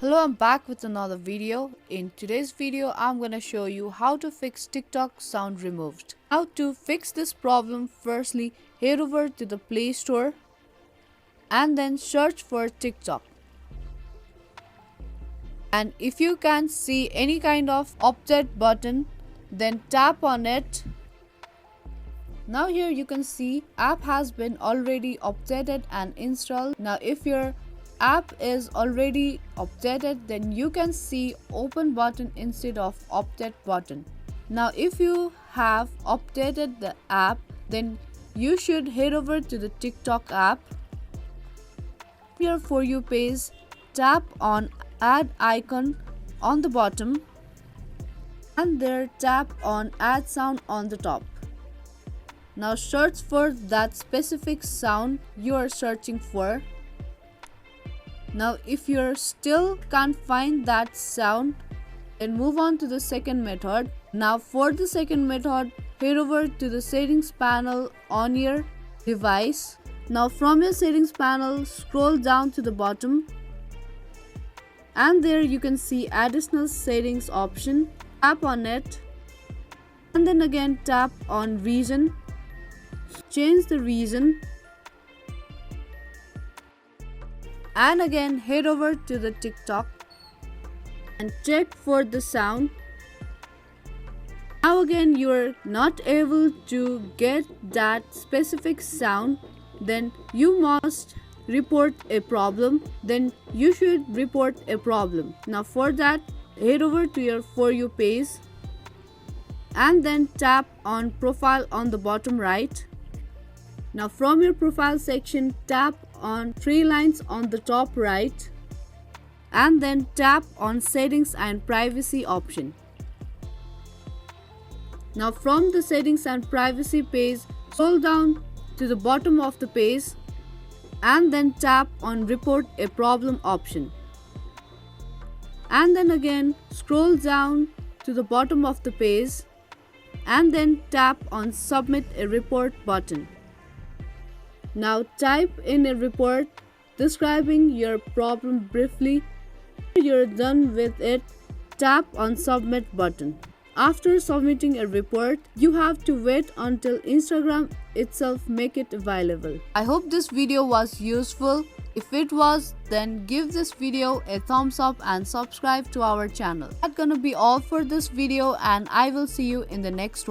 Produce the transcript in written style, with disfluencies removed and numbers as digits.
Hello, I'm back with another video. In today's video, I'm gonna show you how to fix TikTok sound removed. How to fix this problem, firstly, head over to the Play Store and then search for TikTok. And if you can't see any kind of object button, then tap on it. Now here you can see app has been already updated and installed. Now if your app is already updated, then you can see open button instead of update button. Now if you have updated the app, then you should head over to the TikTok app. Here For You page, tap on add icon on the bottom and there tap on add sound on the top. Now search for that specific sound you are searching for. Now if you still can't find that sound, then move on to the second method. Now for the second method, head over to the settings panel on your device. Now from your settings panel, scroll down to the bottom and there you can see additional settings option. Tap on it and then again tap on region. Change the region and again head over to the TikTok and check for the sound. Now again you are not able to get that specific sound, then you must report a problem. Then you should report a problem. Now for that, head over to your For You page and then tap on profile on the bottom right. Now from your profile section, tap on three lines on the top right and then tap on settings and privacy option. Now from the settings and privacy page, scroll down to the bottom of the page and then tap on report a problem option. And then again scroll down to the bottom of the page and then tap on submit a report button. Now type in a report describing your problem briefly. When you're done with it, tap on submit button. After submitting a report, you have to wait until Instagram itself make it available. I hope this video was useful. If it was, then give this video a thumbs up and subscribe to our channel. That's gonna be all for this video and I will see you in the next one.